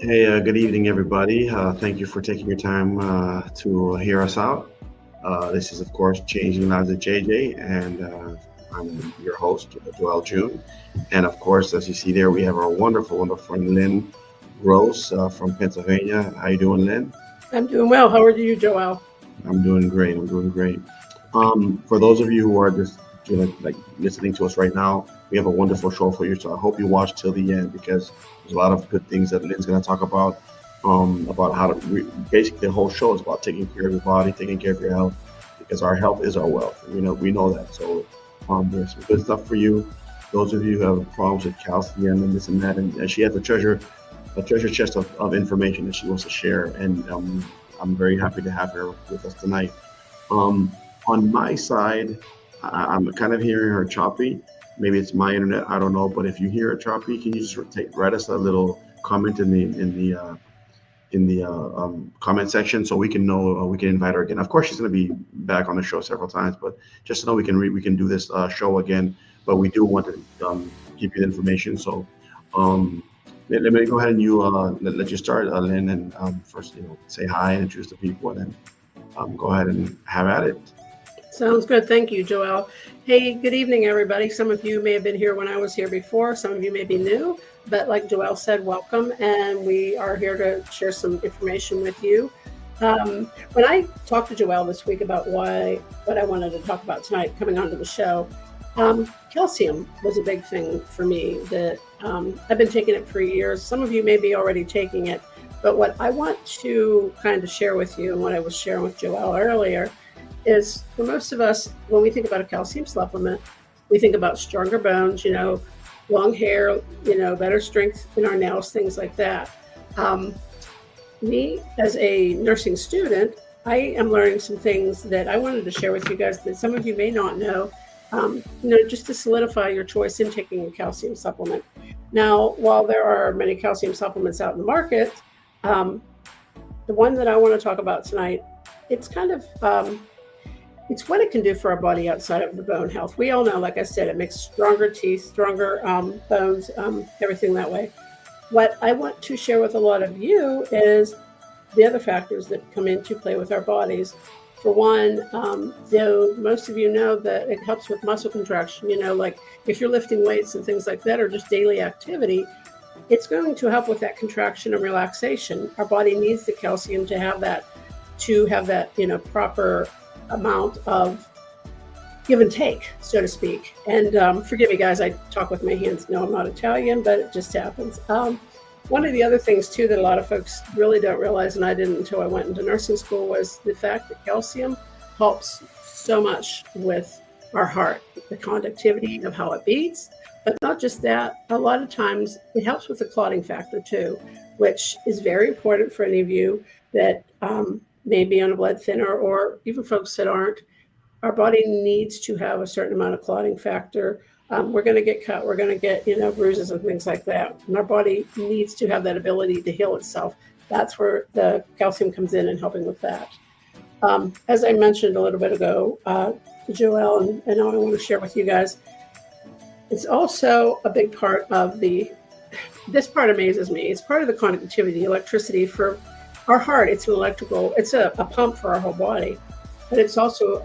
Hey, good evening, everybody. Thank you for taking your time to hear us out. This is, of course, Changing Lives with JJ, and I'm your host, Joel June. And of course, as you see there, we have our wonderful, wonderful friend Lynn Rose from Pennsylvania. How you doing, Lynn? I'm doing well. How are you, Joelle? I'm doing great. I'm doing great. For those of you who are just like listening to us right now, we have a wonderful show for you. So I hope you watch till the end because there's a lot of good things that Lynn's going to talk about how to basically the whole show is about taking care of your body, taking care of your health, because our health is our wealth. We know that. So there's some good stuff for you. Those of you who have problems with calcium and this and that, and she has a treasure chest of information that she wants to share, and I'm very happy to have her with us tonight. On my side, I'm kind of hearing her choppy. Maybe it's my internet. I don't know. But if you hear it choppy, can you just write us a little comment in the comment section so we can know we can invite her again. Of course, she's going to be back on the show several times, but just to know we can do this show again. But we do want to give you the information. So um, let me go ahead and let you start, Lynn, and first say hi and introduce the people, and then go ahead and have at it. Sounds good. Thank you, Joelle. Hey, good evening, everybody. Some of you may have been here when I was here before. Some of you may be new, but like Joelle said, welcome. And we are here to share some information with you. When I talked to Joelle this week about what I wanted to talk about tonight coming onto the show, calcium was a big thing for me that I've been taking it for years. Some of you may be already taking it, but what I want to kind of share with you and what I was sharing with Joelle earlier is for most of us, when we think about a calcium supplement, we think about stronger bones, long hair, better strength in our nails, things like that. Me, as a nursing student, I am learning some things that I wanted to share with you guys that some of you may not know, just to solidify your choice in taking a calcium supplement. Now, while there are many calcium supplements out in the market, the one that I want to talk about tonight, it's kind of it's what it can do for our body outside of the bone health. We all know, like I said, it makes stronger teeth, stronger bones, everything that way. What I want to share with a lot of you is the other factors that come into play with our bodies. For one, though most of you know that it helps with muscle contraction, like if you're lifting weights and things like that, or just daily activity, it's going to help with that contraction and relaxation. Our body needs the calcium to have that, proper amount of give and take, so to speak. And forgive me, guys, I talk with my hands. No, I'm not Italian, but it just happens. One of the other things, too, that a lot of folks really don't realize, and I didn't until I went into nursing school, was the fact that calcium helps so much with our heart, the conductivity of how it beats. But not just that, a lot of times it helps with the clotting factor, too, which is very important for any of you that may be on a blood thinner, or even folks that aren't. Our body needs to have a certain amount of clotting factor. We're going to get cut. We're going to get, bruises and things like that. And our body needs to have that ability to heal itself. That's where the calcium comes in and helping with that. As I mentioned a little bit ago to Joelle, and I want to share with you guys, it's also a big part of this part amazes me. It's part of the conductivity, electricity for our heart. It's a pump for our whole body, but it's also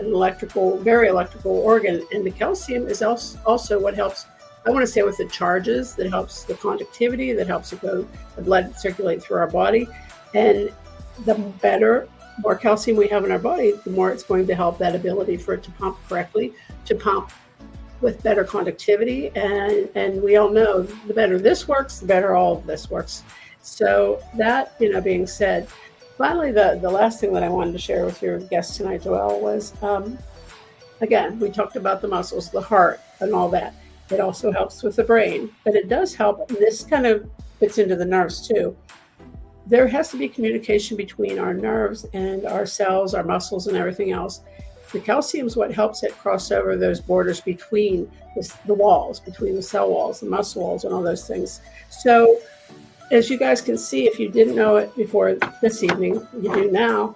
very electrical organ. And the calcium is also what helps, I want to say, with the charges, that helps the conductivity, that helps the blood circulate through our body. And the more calcium we have in our body, the more it's going to help that ability for it to pump correctly, to pump with better conductivity. And we all know the better this works, the better all of this works. So that, being said, finally, the last thing that I wanted to share with your guest tonight, Joelle, was, again, we talked about the muscles, the heart, and all that. It also helps with the brain, but it does help, and this kind of fits into the nerves too. There has to be communication between our nerves and our cells, our muscles, and everything else. The calcium is what helps it cross over those borders between the walls, between the cell walls, the muscle walls, and all those things. So, as you guys can see, if you didn't know it before this evening, you do now.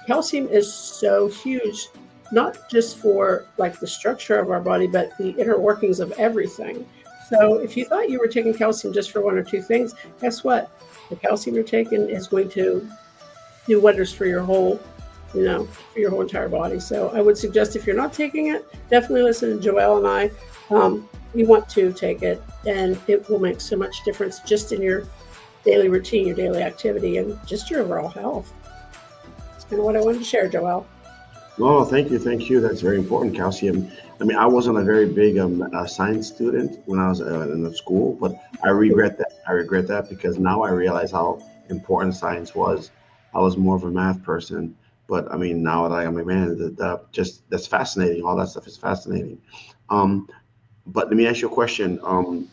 Calcium is so huge, not just for like the structure of our body, but the inner workings of everything. So if you thought you were taking calcium just for one or two things, guess what? the calcium you're taking is going to do wonders for your whole, for your whole entire body. So I would suggest if you're not taking it, definitely listen to Joelle and I. You want to take it, and it will make so much difference just in your daily routine, your daily activity, and just your overall health. That's kind of what I wanted to share, Joelle. Oh, thank you, thank you. That's very important. Calcium. I mean, I wasn't a very big science student when I was in the school, but I regret that. I regret that because now I realize how important science was. I was more of a math person, but I mean, now that I'm a man, just that's fascinating. All that stuff is fascinating. Um, but let me ask you a question. I'm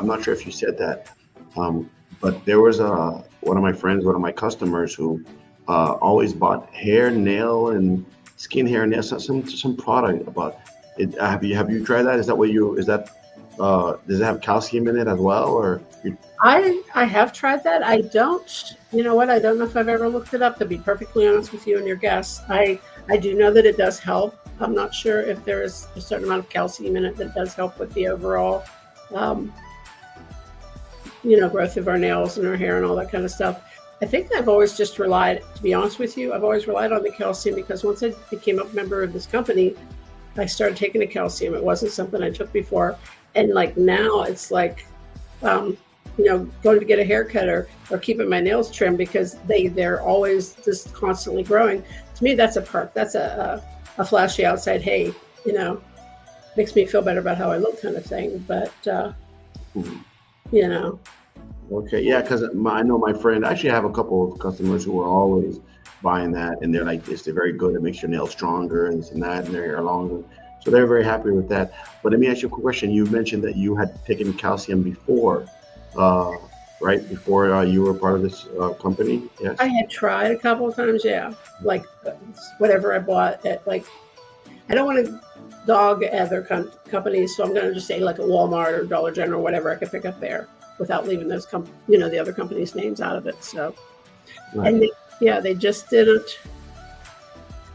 not sure if you said that, um, but there was one of my friends, one of my customers who always bought hair, nail, and skin hair, nail, some product about it. Have you tried that? Is that what you is that does it have calcium in it as well, or you, I have tried that. I don't, you know what? I don't know if I've ever looked it up, to be perfectly honest with you and your guests. I do know that it does help. I'm not sure if there is a certain amount of calcium in it that does help with the overall, um, growth of our nails and our hair and all that kind of stuff. I think I've always just relied, to be honest with you, I've always relied on the calcium because once I became a member of this company, I started taking the calcium. It wasn't something I took before. And like now it's like, um, going to get a haircut or keeping my nails trimmed because they're always just constantly growing. To me, that's a perk. That's a flashy outside, hey, makes me feel better about how I look kind of thing. But, hmm. you know, Okay, yeah, because I know my friend. Actually, I have a couple of customers who are always buying that, and they're like this. They're very good. It makes your nails stronger and this and that, and their hair longer. So they're very happy with that. But let me ask you a quick question. You mentioned that you had taken calcium before, uh, right? Before you were part of this company. I Yes. had tried a couple of times, yeah, like whatever I bought at like, I don't want to dog other companies, so I'm going to just say like a Walmart or Dollar General, whatever I could pick up there without leaving those the other companies' names out of it. So, Right. and they just didn't.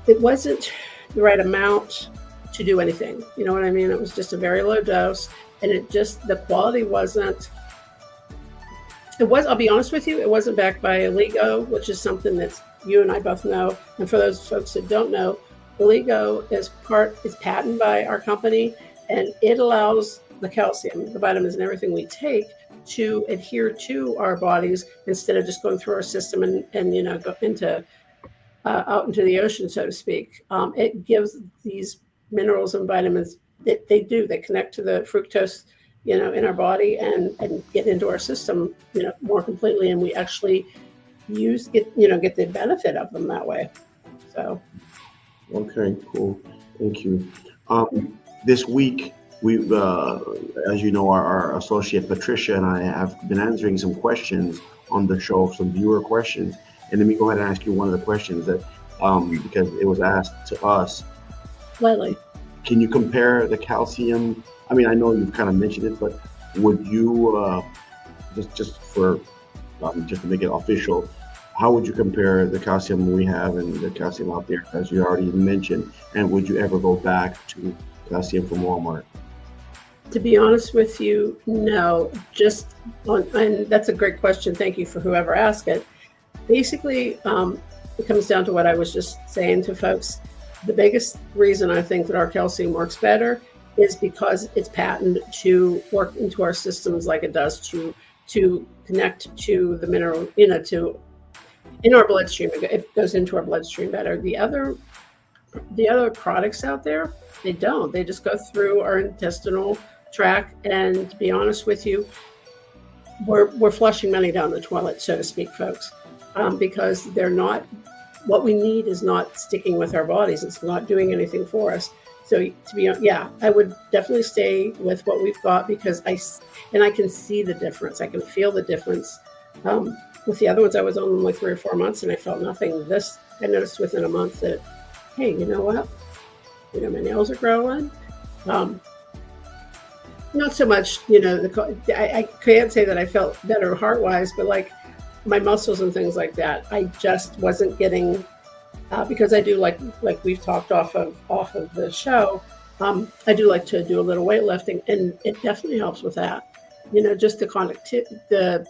It wasn't the right amount to do anything. You know what I mean? It was just a very low dose, and the quality wasn't. It was. I'll be honest with you. It wasn't backed by Oligo, which is something that you and I both know. And for those folks that don't know, Oligo is patented by our company, and it allows the calcium, the vitamins, and everything we take to adhere to our bodies instead of just going through our system and go into out into the ocean, so to speak. It gives these minerals and vitamins that they connect to the fructose, in our body and get into our system, more completely, and we actually get the benefit of them that way. So Okay. Cool. Thank you. This week, as you know, our associate Patricia and I have been answering some questions on the show, some viewer questions. And let me go ahead and ask you one of the questions that, because it was asked to us, slightly. can you compare the calcium? I mean, I know you've kind of mentioned it, but would you, just to make it official, how would you compare the calcium we have and the calcium out there, as you already mentioned? And would you ever go back to calcium from Walmart? To be honest with you, no. And that's a great question. Thank you for whoever asked it. Basically, it comes down to what I was just saying to folks. The biggest reason I think that our calcium works better is because it's patented to work into our systems like it does to connect to the mineral, to in our bloodstream. It goes into our bloodstream better. The other products out there, they don't. They just go through our intestinal tract, and to be honest with you, we're flushing money down the toilet, so to speak, folks, because they're not. What we need is not sticking with our bodies. It's not doing anything for us. So to be, yeah, I would definitely stay with what we've got because I can see the difference. I can feel the difference. With the other ones, I was on them like 3 or 4 months, and I felt nothing. This, I noticed within a month that, hey, you know what? My nails are growing. Um, Not so much, I can't say that I felt better heart-wise, but like my muscles and things like that, I just wasn't getting, because I do like we've talked off of the show. I do like to do a little weightlifting, and it definitely helps with that. Just the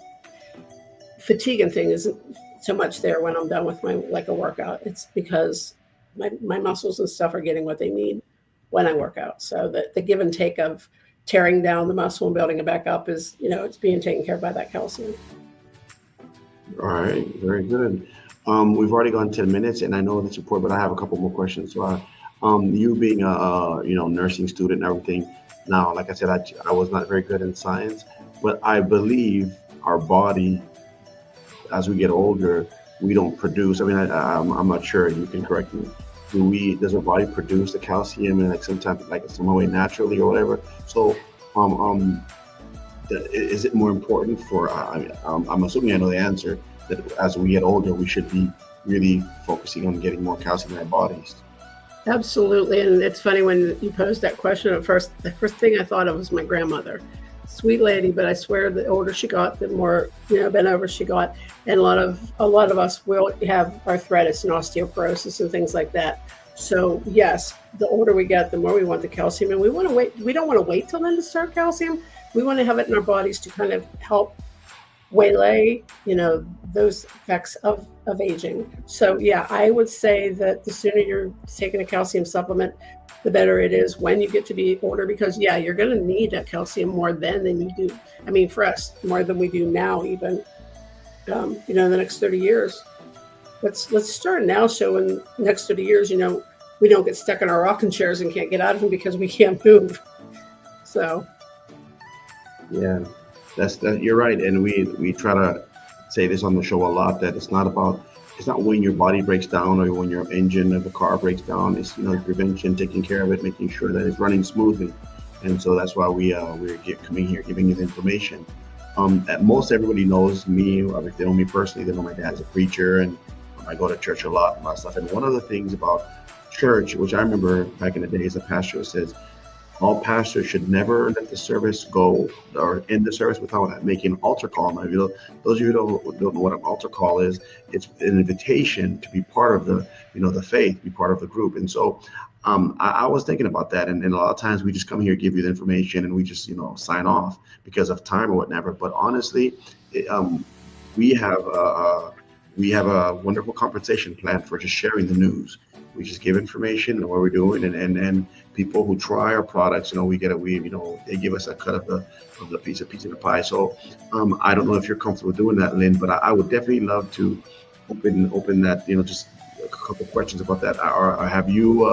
fatigue thing isn't so much there when I'm done with a workout. It's because my muscles and stuff are getting what they need when I work out. So the give and take of tearing down the muscle and building it back up is, it's being taken care of by that calcium. All right, very good. We've already gone 10 minutes, and I know that's important, but I have a couple more questions. So, you being a nursing student and everything, now, like I said, I was not very good in science, but I believe our body, as we get older, we don't produce. I mean, I'm not sure. You can correct me. Does our body produce the calcium and sometimes some way naturally or whatever? So, is it more important for? I'm assuming I know the answer. That as we get older, we should be really focusing on getting more calcium in our bodies. Absolutely. And it's funny when you posed that question at first, the first thing I thought of was my grandmother. Sweet lady, but I swear the older she got, the more, bent over she got. And a lot of us will have arthritis and osteoporosis and things like that. So yes, the older we get, the more we want the calcium. And we don't want to wait till then to start calcium. We want to have it in our bodies to kind of help waylay, those effects of aging. So yeah, I would say that the sooner you're taking a calcium supplement, the better it is when you get to be older, because yeah, you're going to need that calcium more then than you do. I mean, for us, more than we do now, even, in the next 30 years. Let's start now. So in the next 30 years, we don't get stuck in our rocking chairs and can't get out of them because we can't move. So. Yeah. You're right, and we try to say this on the show a lot, that it's not when your body breaks down or when your engine of the car breaks down. It's prevention, taking care of it, making sure that it's running smoothly, and so that's why we're coming here, giving you the information. Most everybody knows me. If they know me personally, they know my dad's a preacher, and I go to church a lot and my stuff. And one of the things about church, which I remember back in the days, the pastor says, all pastors should never let the service go or end the service without making an altar call. Now, those of you who don't know what an altar call is, it's an invitation to be part of the faith, be part of the group. And so I was thinking about that. And a lot of times we just come here, give you the information, and we just, sign off because of time or whatever. But honestly, we have a wonderful compensation plan for just sharing the news. We just give information and what we're doing, and people who try our products, they give us a cut of the piece of the pie. So I don't know if you're comfortable doing that, Lynn, but I would definitely love to open that, just a couple questions about that. Or have you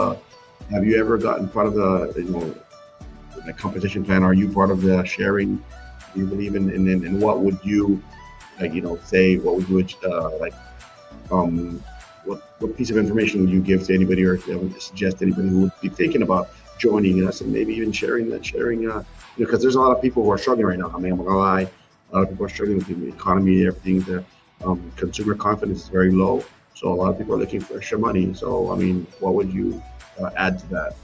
ever gotten part of the compensation plan? Are you part of the sharing? Do you believe in, and what would you say? What would you what piece of information would you give to anybody, or suggest to anybody who would be thinking about joining us and maybe even sharing, because there's a lot of people who are struggling right now. I mean, I'm not gonna lie, a lot of people are struggling with the economy, everything. The consumer confidence is very low, so a lot of people are looking for extra money. So, I mean, what would you add to that?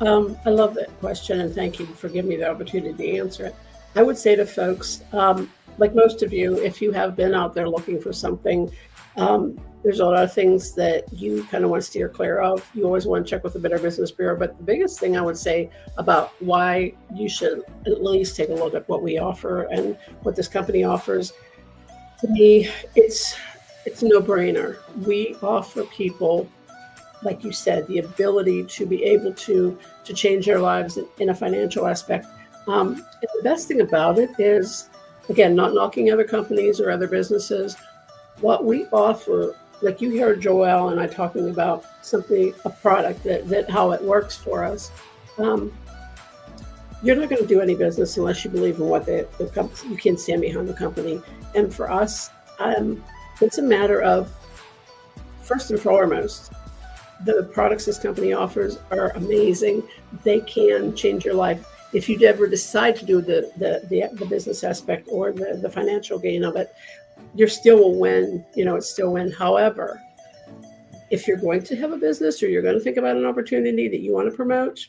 I love that question, and thank you for giving me the opportunity to answer it. I would say to folks, like most of you, if you have been out there looking for something, there's a lot of things that you kind of want to steer clear of. You always want to check with the Better Business Bureau. But the biggest thing I would say about why you should at least take a look at what we offer and what this company offers, to me, it's a no-brainer. We offer people, like you said, the ability to be able to change their lives in a financial aspect. And the best thing about it is, again, not knocking other companies or other businesses. What we offer, like you heard Joelle and I talking about a product that how it works for us. You're not going to do any business unless you believe in what the company, you can stand behind the company. And for us, it's a matter of, first and foremost, the products this company offers are amazing. They can change your life. If you ever decide to do the business aspect or the financial gain of it, you still will win. It's still win. However, if you're going to have a business or you're going to think about an opportunity that you want to promote,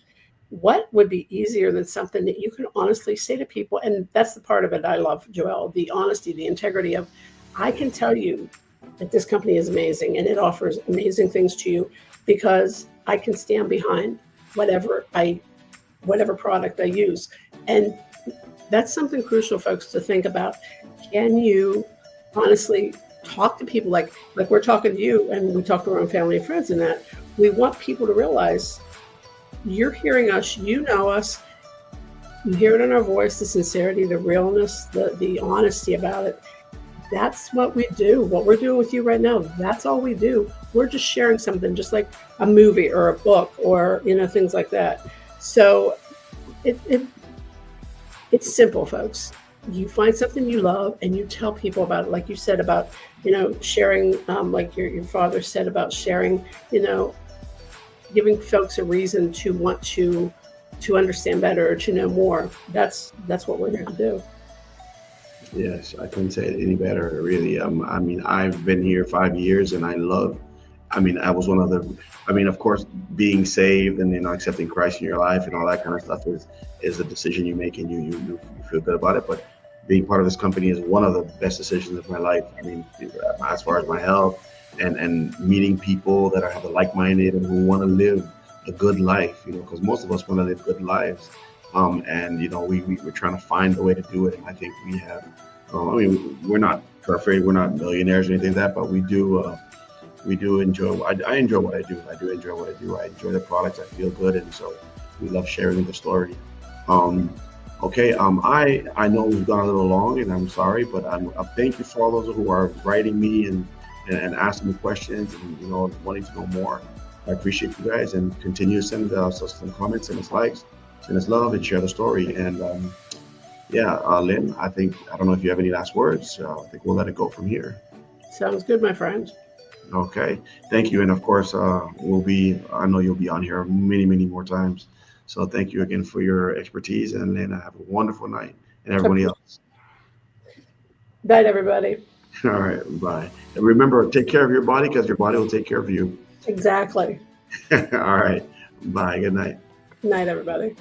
what would be easier than something that you can honestly say to people? And that's the part of it I love, Joelle, the honesty, the integrity of, I can tell you that this company is amazing and it offers amazing things to you because I can stand behind whatever product I use. And that's something crucial, folks, to think about. Can you honestly talk to people like we're talking to you, and we talk to our own family and friends, and that we want people to realize you're hearing us, you know us, you hear it in our voice, the sincerity, the realness, the honesty about it. That's what we do. What we're doing with you right now, that's all we do. We're just sharing something, just like a movie or a book or, things like that. So it's simple, folks. You find something you love and you tell people about it. Like you said about, sharing, like your father said about sharing, giving folks a reason to want to understand better or to know more. That's what we're here to do. Yes, I couldn't say it any better, really. I mean, I've been here 5 years, and I was one of the, of course, being saved and accepting Christ in your life and all that kind of stuff is a decision you make, and you feel good about it. But being part of this company is one of the best decisions of my life. I mean, as far as my health and meeting people that are like-minded and who want to live a good life, because most of us want to live good lives. And we're trying to find a way to do it. And I think we have. We're not perfect. We're not millionaires or anything like that, but we do enjoy. I enjoy what I do. I do enjoy what I do. I enjoy the products. I feel good, and so we love sharing the story. Okay. I know we've gone a little long, and I'm sorry, but thank you for all those who are writing me and asking me questions and wanting to know more. I appreciate you guys, and continue to send us some comments, send us likes, send us love, and share the story. And Lynn, I don't know if you have any last words. I think we'll let it go from here. Sounds good, my friend. Okay, thank you. And of course, I know you'll be on here many, many more times. So thank you again for your expertise, and Lynn, have a wonderful night, and everybody else. Night, everybody. All right, bye. And remember, take care of your body, because your body will take care of you. Exactly. All right, bye. Good night. Night, everybody.